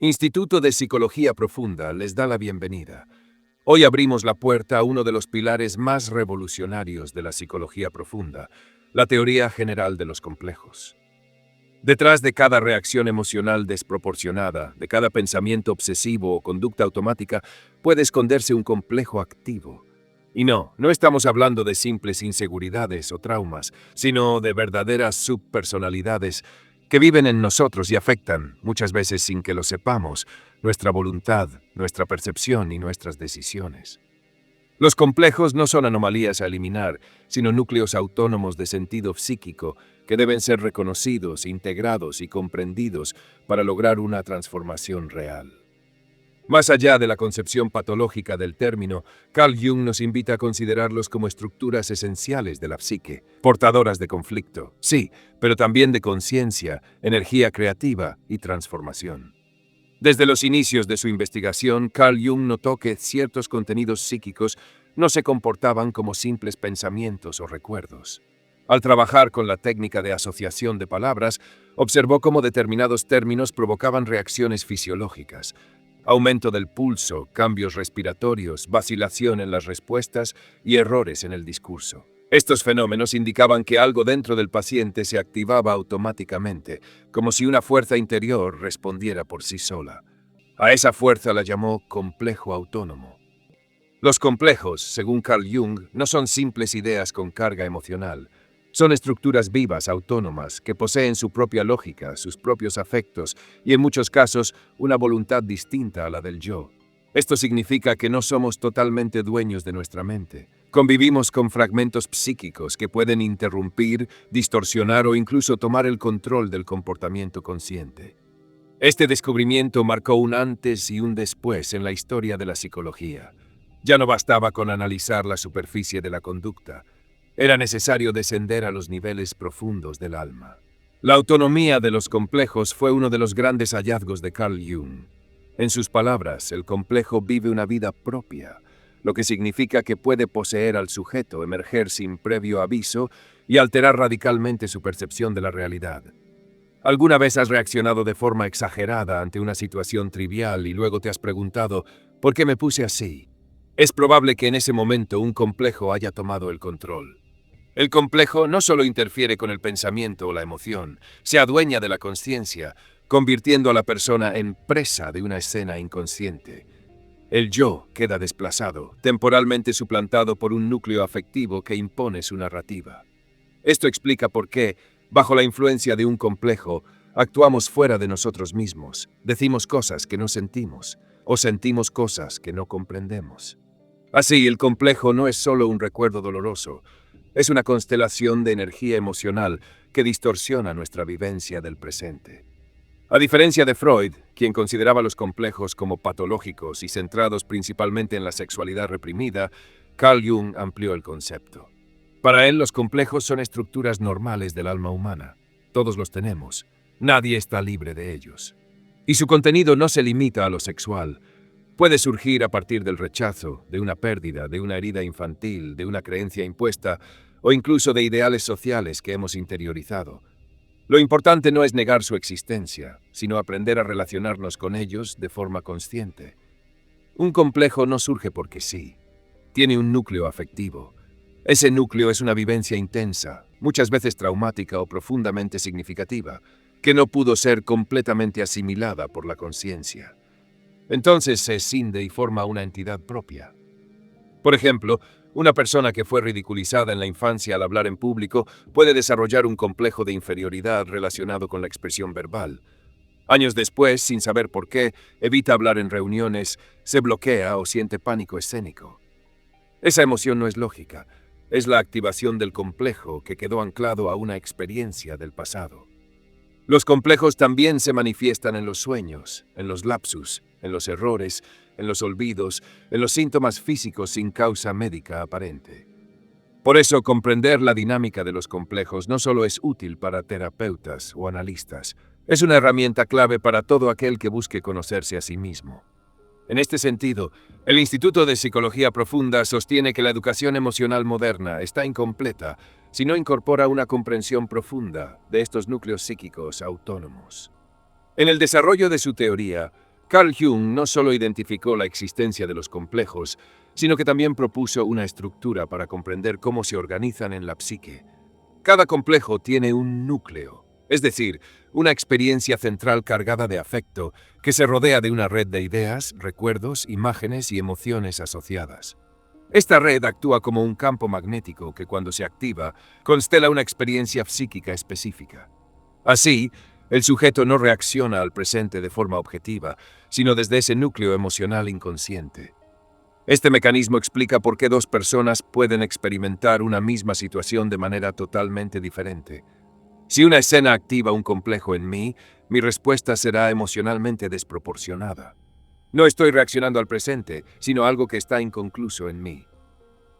Instituto de Psicología Profunda les da la bienvenida. Hoy abrimos la puerta a uno de los pilares más revolucionarios de la psicología profunda, la teoría general de los complejos. Detrás de cada reacción emocional desproporcionada, de cada pensamiento obsesivo o conducta automática, puede esconderse un complejo activo. Y no estamos hablando de simples inseguridades o traumas, sino de verdaderas subpersonalidades que viven en nosotros y afectan, muchas veces sin que lo sepamos, nuestra voluntad, nuestra percepción y nuestras decisiones. Los complejos no son anomalías a eliminar, sino núcleos autónomos de sentido psíquico que deben ser reconocidos, integrados y comprendidos para lograr una transformación real. Más allá de la concepción patológica del término, Carl Jung nos invita a considerarlos como estructuras esenciales de la psique, portadoras de conflicto, sí, pero también de conciencia, energía creativa y transformación. Desde los inicios de su investigación, Carl Jung notó que ciertos contenidos psíquicos no se comportaban como simples pensamientos o recuerdos. Al trabajar con la técnica de asociación de palabras, observó cómo determinados términos provocaban reacciones fisiológicas: aumento del pulso, cambios respiratorios, vacilación en las respuestas y errores en el discurso. Estos fenómenos indicaban que algo dentro del paciente se activaba automáticamente, como si una fuerza interior respondiera por sí sola. A esa fuerza la llamó complejo autónomo. Los complejos, según Carl Jung, no son simples ideas con carga emocional. Son estructuras vivas, autónomas, que poseen su propia lógica, sus propios afectos y, en muchos casos, una voluntad distinta a la del yo. Esto significa que no somos totalmente dueños de nuestra mente. Convivimos con fragmentos psíquicos que pueden interrumpir, distorsionar o incluso tomar el control del comportamiento consciente. Este descubrimiento marcó un antes y un después en la historia de la psicología. Ya no bastaba con analizar la superficie de la conducta. Era necesario descender a los niveles profundos del alma. La autonomía de los complejos fue uno de los grandes hallazgos de Carl Jung. En sus palabras, el complejo vive una vida propia, lo que significa que puede poseer al sujeto, emerger sin previo aviso y alterar radicalmente su percepción de la realidad. ¿Alguna vez has reaccionado de forma exagerada ante una situación trivial y luego te has preguntado ¿por qué me puse así? Es probable que en ese momento un complejo haya tomado el control. El complejo no solo interfiere con el pensamiento o la emoción, se adueña de la conciencia, convirtiendo a la persona en presa de una escena inconsciente. El yo queda desplazado, temporalmente suplantado por un núcleo afectivo que impone su narrativa. Esto explica por qué, bajo la influencia de un complejo, actuamos fuera de nosotros mismos, decimos cosas que no sentimos, o sentimos cosas que no comprendemos. Así, el complejo no es solo un recuerdo doloroso, es una constelación de energía emocional que distorsiona nuestra vivencia del presente. A diferencia de Freud, quien consideraba los complejos como patológicos y centrados principalmente en la sexualidad reprimida, Carl Jung amplió el concepto. Para él, los complejos son estructuras normales del alma humana. Todos los tenemos. Nadie está libre de ellos. Y su contenido no se limita a lo sexual. Puede surgir a partir del rechazo, de una pérdida, de una herida infantil, de una creencia impuesta o incluso de ideales sociales que hemos interiorizado. Lo importante no es negar su existencia, sino aprender a relacionarnos con ellos de forma consciente. Un complejo no surge porque sí. Tiene un núcleo afectivo. Ese núcleo es una vivencia intensa, muchas veces traumática o profundamente significativa, que no pudo ser completamente asimilada por la conciencia. Entonces se escinde y forma una entidad propia. Por ejemplo, una persona que fue ridiculizada en la infancia al hablar en público puede desarrollar un complejo de inferioridad relacionado con la expresión verbal. Años después, sin saber por qué, evita hablar en reuniones, se bloquea o siente pánico escénico. Esa emoción no es lógica, es la activación del complejo que quedó anclado a una experiencia del pasado. Los complejos también se manifiestan en los sueños, en los lapsus, en los errores, en los olvidos, en los síntomas físicos sin causa médica aparente. Por eso, comprender la dinámica de los complejos no solo es útil para terapeutas o analistas, es una herramienta clave para todo aquel que busque conocerse a sí mismo. En este sentido, el Instituto de Psicología Profunda sostiene que la educación emocional moderna está incompleta si no incorpora una comprensión profunda de estos núcleos psíquicos autónomos. En el desarrollo de su teoría, Carl Jung no solo identificó la existencia de los complejos, sino que también propuso una estructura para comprender cómo se organizan en la psique. Cada complejo tiene un núcleo, es decir, una experiencia central cargada de afecto que se rodea de una red de ideas, recuerdos, imágenes y emociones asociadas. Esta red actúa como un campo magnético que, cuando se activa, constela una experiencia psíquica específica. Así, el sujeto no reacciona al presente de forma objetiva, sino desde ese núcleo emocional inconsciente. Este mecanismo explica por qué dos personas pueden experimentar una misma situación de manera totalmente diferente. Si una escena activa un complejo en mí, mi respuesta será emocionalmente desproporcionada. No estoy reaccionando al presente, sino a algo que está inconcluso en mí.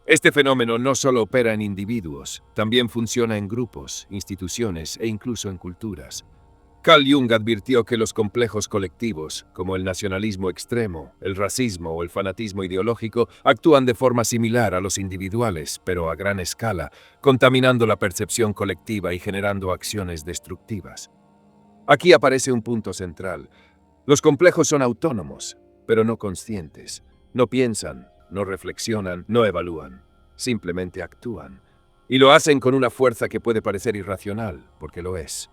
Este fenómeno no solo opera en individuos, también funciona en grupos, instituciones e incluso en culturas. Carl Jung advirtió que los complejos colectivos, como el nacionalismo extremo, el racismo o el fanatismo ideológico, actúan de forma similar a los individuales, pero a gran escala, contaminando la percepción colectiva y generando acciones destructivas. Aquí aparece un punto central. Los complejos son autónomos, pero no conscientes. No piensan, no reflexionan, no evalúan. Simplemente actúan. Y lo hacen con una fuerza que puede parecer irracional, porque lo es.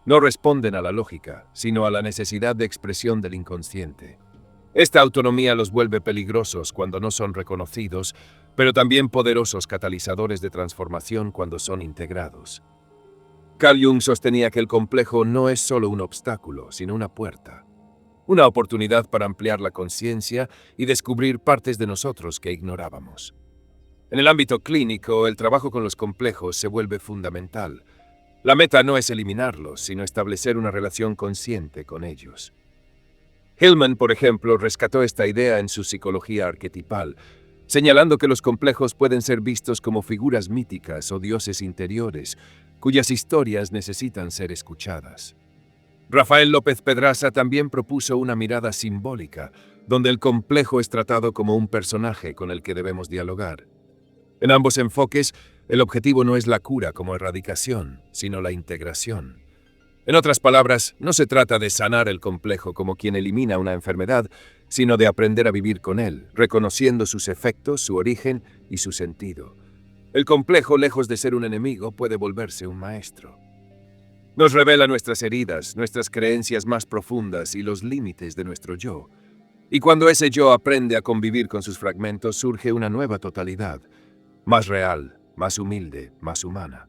No responden a la lógica, sino a la necesidad de expresión del inconsciente. Esta autonomía los vuelve peligrosos cuando no son reconocidos, pero también poderosos catalizadores de transformación cuando son integrados. Carl Jung sostenía que el complejo no es solo un obstáculo, sino una puerta. Una oportunidad para ampliar la conciencia y descubrir partes de nosotros que ignorábamos. En el ámbito clínico, el trabajo con los complejos se vuelve fundamental. La meta no es eliminarlos, sino establecer una relación consciente con ellos. Hillman, por ejemplo, rescató esta idea en su psicología arquetipal, señalando que los complejos pueden ser vistos como figuras míticas o dioses interiores, cuyas historias necesitan ser escuchadas. Rafael López Pedraza también propuso una mirada simbólica, donde el complejo es tratado como un personaje con el que debemos dialogar. En ambos enfoques, el objetivo no es la cura como erradicación, sino la integración. En otras palabras, no se trata de sanar el complejo como quien elimina una enfermedad, sino de aprender a vivir con él, reconociendo sus efectos, su origen y su sentido. El complejo, lejos de ser un enemigo, puede volverse un maestro. Nos revela nuestras heridas, nuestras creencias más profundas y los límites de nuestro yo. Y cuando ese yo aprende a convivir con sus fragmentos, surge una nueva totalidad, más real, más humilde, más humana.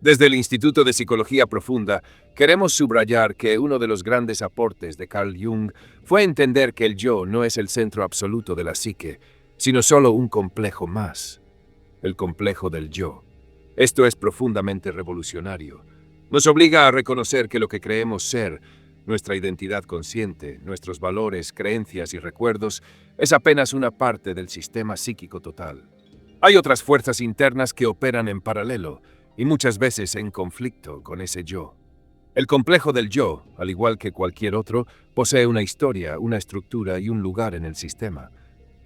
Desde el Instituto de Psicología Profunda, queremos subrayar que uno de los grandes aportes de Carl Jung fue entender que el yo no es el centro absoluto de la psique, sino solo un complejo más, el complejo del yo. Esto es profundamente revolucionario. Nos obliga a reconocer que lo que creemos ser, nuestra identidad consciente, nuestros valores, creencias y recuerdos, es apenas una parte del sistema psíquico total. Hay otras fuerzas internas que operan en paralelo, y muchas veces en conflicto con ese yo. El complejo del yo, al igual que cualquier otro, posee una historia, una estructura y un lugar en el sistema.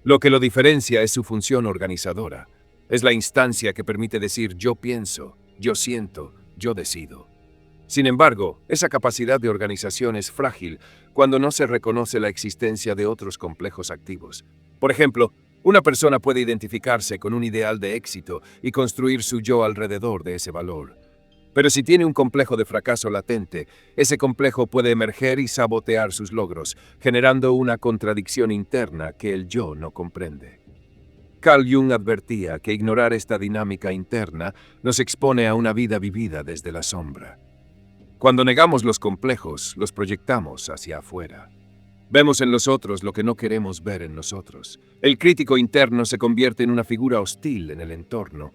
Lo que lo diferencia es su función organizadora. Es la instancia que permite decir yo pienso, yo siento, yo decido. Sin embargo, esa capacidad de organización es frágil cuando no se reconoce la existencia de otros complejos activos. Por ejemplo, una persona puede identificarse con un ideal de éxito y construir su yo alrededor de ese valor. Pero si tiene un complejo de fracaso latente, ese complejo puede emerger y sabotear sus logros, generando una contradicción interna que el yo no comprende. Carl Jung advertía que ignorar esta dinámica interna nos expone a una vida vivida desde la sombra. Cuando negamos los complejos, los proyectamos hacia afuera. Vemos en los otros lo que no queremos ver en nosotros. El crítico interno se convierte en una figura hostil en el entorno.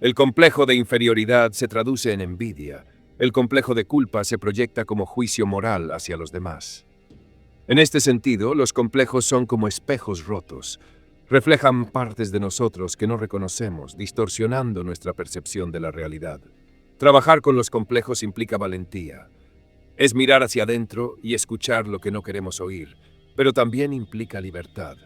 El complejo de inferioridad se traduce en envidia. El complejo de culpa se proyecta como juicio moral hacia los demás. En este sentido, los complejos son como espejos rotos. Reflejan partes de nosotros que no reconocemos, distorsionando nuestra percepción de la realidad. Trabajar con los complejos implica valentía. Es mirar hacia adentro y escuchar lo que no queremos oír, pero también implica libertad.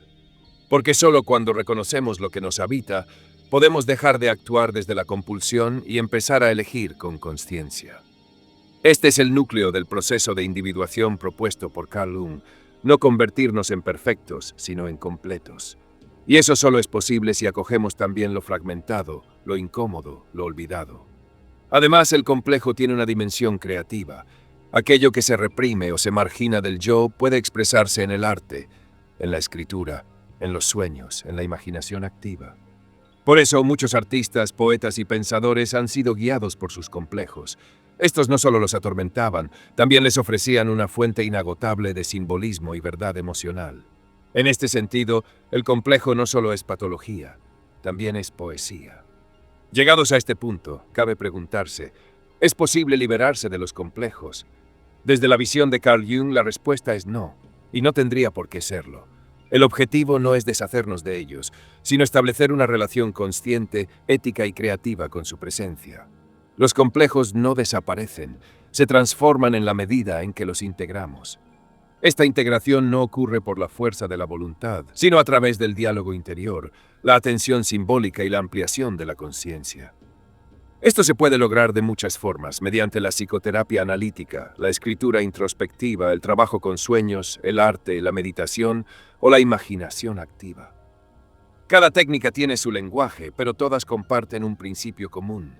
Porque solo cuando reconocemos lo que nos habita, podemos dejar de actuar desde la compulsión y empezar a elegir con conciencia. Este es el núcleo del proceso de individuación propuesto por Carl Jung. no convertirnos en perfectos, sino en completos. Y eso solo es posible si acogemos también lo fragmentado, lo incómodo, lo olvidado. Además, el complejo tiene una dimensión creativa. Aquello que se reprime o se margina del yo puede expresarse en el arte, en la escritura, en los sueños, en la imaginación activa. Por eso, muchos artistas, poetas y pensadores han sido guiados por sus complejos. Estos no solo los atormentaban, también les ofrecían una fuente inagotable de simbolismo y verdad emocional. En este sentido, el complejo no solo es patología, también es poesía. Llegados a este punto, cabe preguntarse, ¿es posible liberarse de los complejos? Desde la visión de Carl Jung, la respuesta es no, y no tendría por qué serlo. El objetivo no es deshacernos de ellos, sino establecer una relación consciente, ética y creativa con su presencia. Los complejos no desaparecen, se transforman en la medida en que los integramos. Esta integración no ocurre por la fuerza de la voluntad, sino a través del diálogo interior, la atención simbólica y la ampliación de la conciencia. Esto se puede lograr de muchas formas, mediante la psicoterapia analítica, la escritura introspectiva, el trabajo con sueños, el arte, la meditación o la imaginación activa. Cada técnica tiene su lenguaje, pero todas comparten un principio común: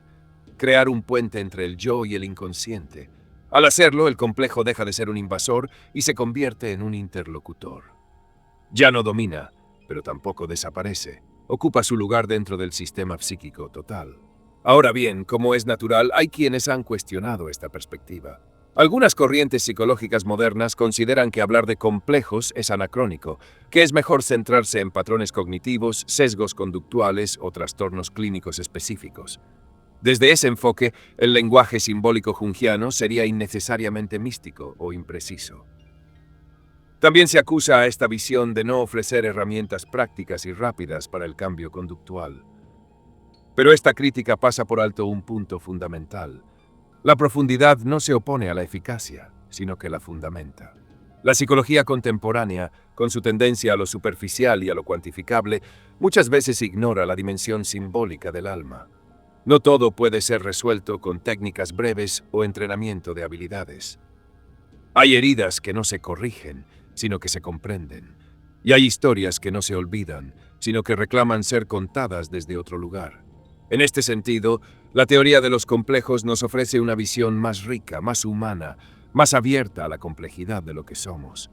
crear un puente entre el yo y el inconsciente. Al hacerlo, el complejo deja de ser un invasor y se convierte en un interlocutor. Ya no domina, pero tampoco desaparece. Ocupa su lugar dentro del sistema psíquico total. Ahora bien, como es natural, hay quienes han cuestionado esta perspectiva. Algunas corrientes psicológicas modernas consideran que hablar de complejos es anacrónico, que es mejor centrarse en patrones cognitivos, sesgos conductuales o trastornos clínicos específicos. Desde ese enfoque, el lenguaje simbólico junguiano sería innecesariamente místico o impreciso. También se acusa a esta visión de no ofrecer herramientas prácticas y rápidas para el cambio conductual. Pero esta crítica pasa por alto un punto fundamental. La profundidad no se opone a la eficacia, sino que la fundamenta. La psicología contemporánea, con su tendencia a lo superficial y a lo cuantificable, muchas veces ignora la dimensión simbólica del alma. No todo puede ser resuelto con técnicas breves o entrenamiento de habilidades. Hay heridas que no se corrigen, sino que se comprenden. Y hay historias que no se olvidan, sino que reclaman ser contadas desde otro lugar. En este sentido, la teoría de los complejos nos ofrece una visión más rica, más humana, más abierta a la complejidad de lo que somos.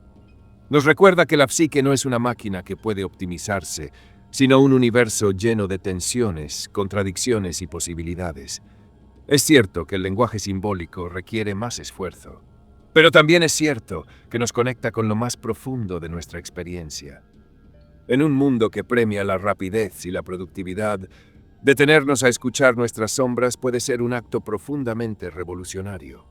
Nos recuerda que la psique no es una máquina que puede optimizarse, sino un universo lleno de tensiones, contradicciones y posibilidades. Es cierto que el lenguaje simbólico requiere más esfuerzo, pero también es cierto que nos conecta con lo más profundo de nuestra experiencia. En un mundo que premia la rapidez y la productividad, detenernos a escuchar nuestras sombras puede ser un acto profundamente revolucionario.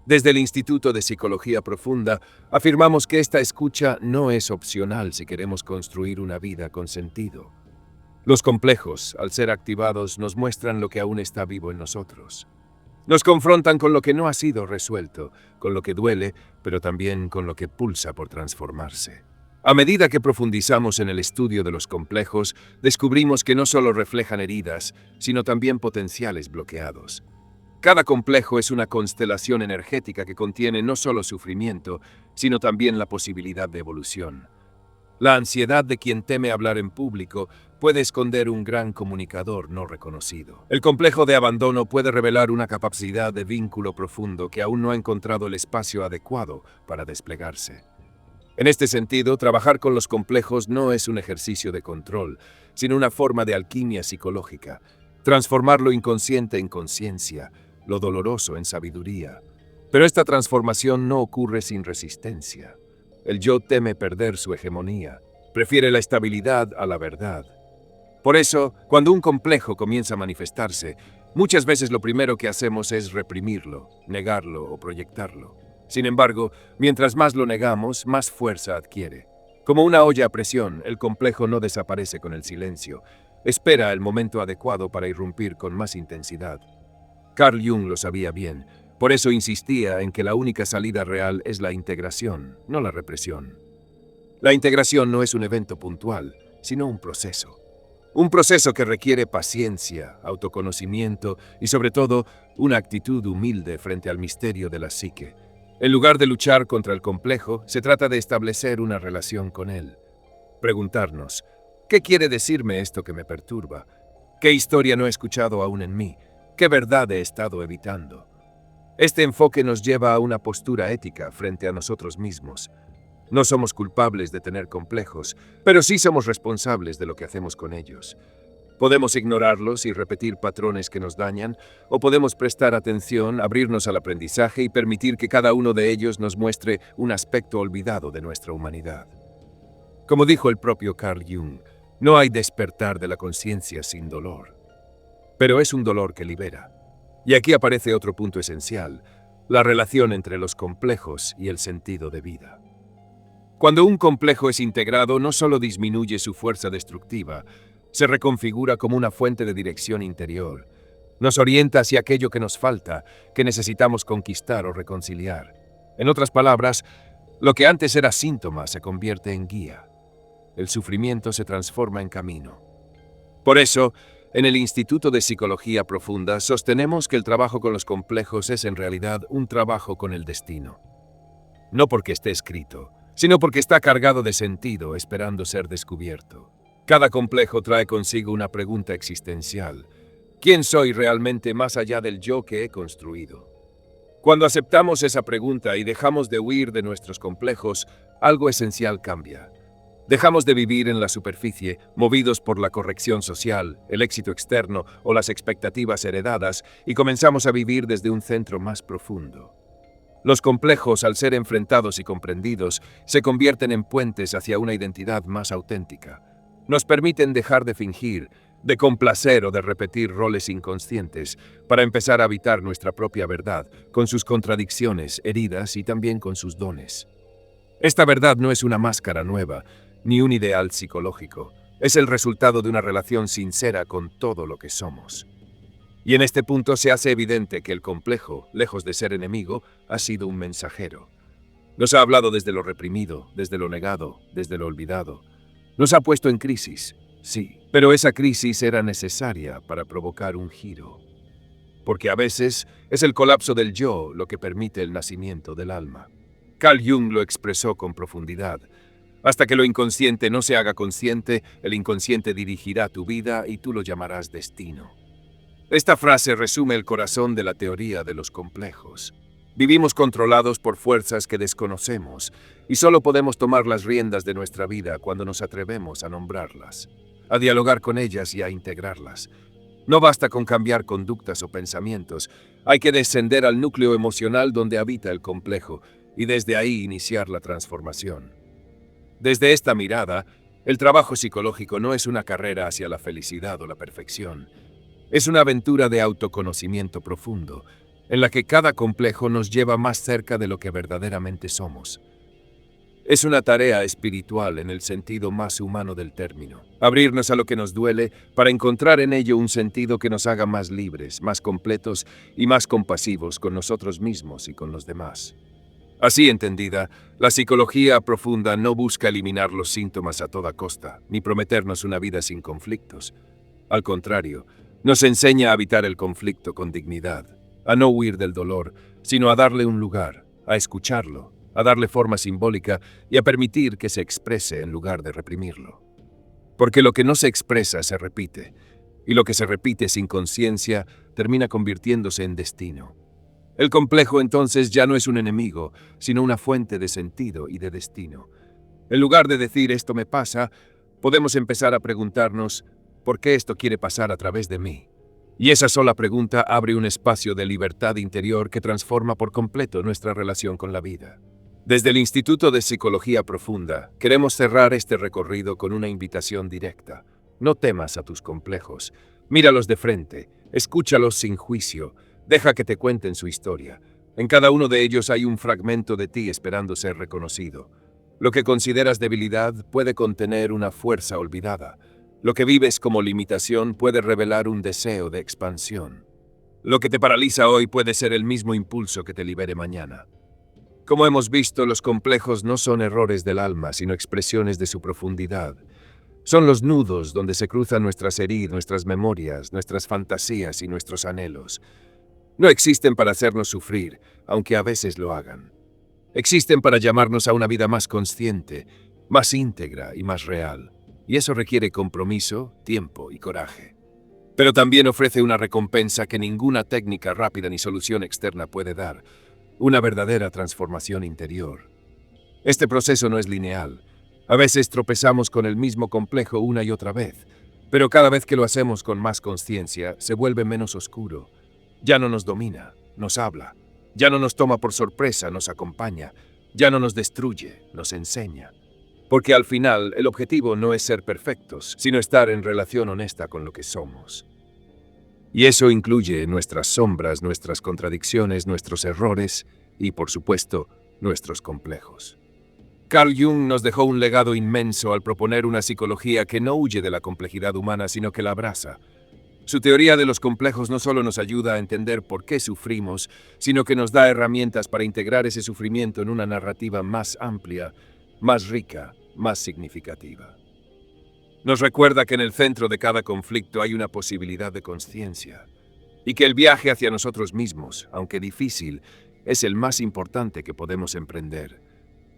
Desde el Instituto de Psicología Profunda, afirmamos que esta escucha no es opcional si queremos construir una vida con sentido. Los complejos, al ser activados, nos muestran lo que aún está vivo en nosotros. Nos confrontan con lo que no ha sido resuelto, con lo que duele, pero también con lo que pulsa por transformarse. A medida que profundizamos en el estudio de los complejos, descubrimos que no solo reflejan heridas, sino también potenciales bloqueados. Cada complejo es una constelación energética que contiene no solo sufrimiento, sino también la posibilidad de evolución. La ansiedad de quien teme hablar en público puede esconder un gran comunicador no reconocido. El complejo de abandono puede revelar una capacidad de vínculo profundo que aún no ha encontrado el espacio adecuado para desplegarse. En este sentido, trabajar con los complejos no es un ejercicio de control, sino una forma de alquimia psicológica. Transformar lo inconsciente en conciencia, lo doloroso en sabiduría. Pero esta transformación no ocurre sin resistencia. El yo teme perder su hegemonía, prefiere la estabilidad a la verdad. Por eso, cuando un complejo comienza a manifestarse, muchas veces lo primero que hacemos es reprimirlo, negarlo o proyectarlo. Sin embargo, mientras más lo negamos, más fuerza adquiere. Como una olla a presión, el complejo no desaparece con el silencio. Espera el momento adecuado para irrumpir con más intensidad. Carl Jung lo sabía bien, por eso insistía en que la única salida real es la integración, no la represión. La integración no es un evento puntual, sino un proceso. Un proceso que requiere paciencia, autoconocimiento y sobre todo una actitud humilde frente al misterio de la psique. En lugar de luchar contra el complejo, se trata de establecer una relación con él. Preguntarnos, ¿qué quiere decirme esto que me perturba? ¿Qué historia no he escuchado aún en mí? ¿Qué verdad he estado evitando? Este enfoque nos lleva a una postura ética frente a nosotros mismos. No somos culpables de tener complejos, pero sí somos responsables de lo que hacemos con ellos. Podemos ignorarlos y repetir patrones que nos dañan, o podemos prestar atención, abrirnos al aprendizaje y permitir que cada uno de ellos nos muestre un aspecto olvidado de nuestra humanidad. Como dijo el propio Carl Jung, no hay despertar de la conciencia sin dolor. Pero es un dolor que libera. Y aquí aparece otro punto esencial, la relación entre los complejos y el sentido de vida. Cuando un complejo es integrado, no solo disminuye su fuerza destructiva, se reconfigura como una fuente de dirección interior. Nos orienta hacia aquello que nos falta, que necesitamos conquistar o reconciliar. En otras palabras, lo que antes era síntoma se convierte en guía. El sufrimiento se transforma en camino. Por eso, en el Instituto de Psicología Profunda sostenemos que el trabajo con los complejos es en realidad un trabajo con el destino. No porque esté escrito, sino porque está cargado de sentido, esperando ser descubierto. Cada complejo trae consigo una pregunta existencial. ¿Quién soy realmente más allá del yo que he construido? Cuando aceptamos esa pregunta y dejamos de huir de nuestros complejos, algo esencial cambia. Dejamos de vivir en la superficie, movidos por la corrección social, el éxito externo o las expectativas heredadas, y comenzamos a vivir desde un centro más profundo. Los complejos, al ser enfrentados y comprendidos, se convierten en puentes hacia una identidad más auténtica. Nos permiten dejar de fingir, de complacer o de repetir roles inconscientes para empezar a habitar nuestra propia verdad, con sus contradicciones, heridas y también con sus dones. Esta verdad no es una máscara nueva, ni un ideal psicológico. Es el resultado de una relación sincera con todo lo que somos. Y en este punto se hace evidente que el complejo, lejos de ser enemigo, ha sido un mensajero. Nos ha hablado desde lo reprimido, desde lo negado, desde lo olvidado. Nos ha puesto en crisis, sí, pero esa crisis era necesaria para provocar un giro. Porque a veces es el colapso del yo lo que permite el nacimiento del alma. Carl Jung lo expresó con profundidad. Hasta que lo inconsciente no se haga consciente, el inconsciente dirigirá tu vida y tú lo llamarás destino. Esta frase resume el corazón de la teoría de los complejos. Vivimos controlados por fuerzas que desconocemos y solo podemos tomar las riendas de nuestra vida cuando nos atrevemos a nombrarlas, a dialogar con ellas y a integrarlas. No basta con cambiar conductas o pensamientos, hay que descender al núcleo emocional donde habita el complejo y desde ahí iniciar la transformación. Desde esta mirada, el trabajo psicológico no es una carrera hacia la felicidad o la perfección. Es una aventura de autoconocimiento profundo, en la que cada complejo nos lleva más cerca de lo que verdaderamente somos. Es una tarea espiritual en el sentido más humano del término. Abrirnos a lo que nos duele para encontrar en ello un sentido que nos haga más libres, más completos y más compasivos con nosotros mismos y con los demás. Así entendida, la psicología profunda no busca eliminar los síntomas a toda costa, ni prometernos una vida sin conflictos. Al contrario, nos enseña a evitar el conflicto con dignidad, a no huir del dolor, sino a darle un lugar, a escucharlo, a darle forma simbólica y a permitir que se exprese en lugar de reprimirlo. Porque lo que no se expresa se repite, y lo que se repite sin conciencia termina convirtiéndose en destino. El complejo entonces ya no es un enemigo, sino una fuente de sentido y de destino. En lugar de decir esto me pasa, podemos empezar a preguntarnos ¿por qué esto quiere pasar a través de mí? Y esa sola pregunta abre un espacio de libertad interior que transforma por completo nuestra relación con la vida. Desde el Instituto de Psicología Profunda, queremos cerrar este recorrido con una invitación directa. No temas a tus complejos. Míralos de frente, escúchalos sin juicio, deja que te cuenten su historia. En cada uno de ellos hay un fragmento de ti esperando ser reconocido. Lo que consideras debilidad puede contener una fuerza olvidada. Lo que vives como limitación puede revelar un deseo de expansión. Lo que te paraliza hoy puede ser el mismo impulso que te libere mañana. Como hemos visto, los complejos no son errores del alma, sino expresiones de su profundidad. Son los nudos donde se cruzan nuestras heridas, nuestras memorias, nuestras fantasías y nuestros anhelos. No existen para hacernos sufrir, aunque a veces lo hagan. Existen para llamarnos a una vida más consciente, más íntegra y más real. Y eso requiere compromiso, tiempo y coraje. Pero también ofrece una recompensa que ninguna técnica rápida ni solución externa puede dar, una verdadera transformación interior. Este proceso no es lineal. A veces tropezamos con el mismo complejo una y otra vez, pero cada vez que lo hacemos con más conciencia, se vuelve menos oscuro. Ya no nos domina, nos habla. Ya no nos toma por sorpresa, nos acompaña. Ya no nos destruye, nos enseña. Porque al final, el objetivo no es ser perfectos, sino estar en relación honesta con lo que somos. Y eso incluye nuestras sombras, nuestras contradicciones, nuestros errores y, por supuesto, nuestros complejos. Carl Jung nos dejó un legado inmenso al proponer una psicología que no huye de la complejidad humana, sino que la abraza. Su teoría de los complejos no solo nos ayuda a entender por qué sufrimos, sino que nos da herramientas para integrar ese sufrimiento en una narrativa más amplia, más rica, más significativa. Nos recuerda que en el centro de cada conflicto hay una posibilidad de conciencia, y que el viaje hacia nosotros mismos, aunque difícil, es el más importante que podemos emprender.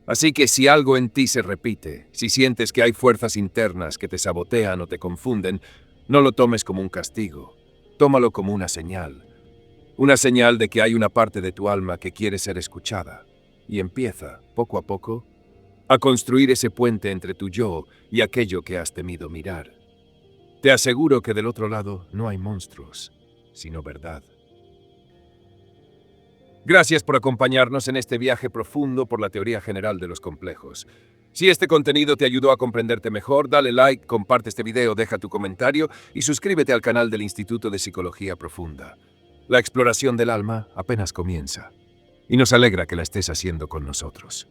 Así que si algo en ti se repite, si sientes que hay fuerzas internas que te sabotean o te confunden, no lo tomes como un castigo, tómalo como una señal de que hay una parte de tu alma que quiere ser escuchada, y empieza, poco a poco, a construir ese puente entre tu yo y aquello que has temido mirar. Te aseguro que del otro lado no hay monstruos, sino verdad. Gracias por acompañarnos en este viaje profundo por la teoría general de los complejos. Si este contenido te ayudó a comprenderte mejor, dale like, comparte este video, deja tu comentario y suscríbete al canal del Instituto de Psicología Profunda. La exploración del alma apenas comienza, y nos alegra que la estés haciendo con nosotros.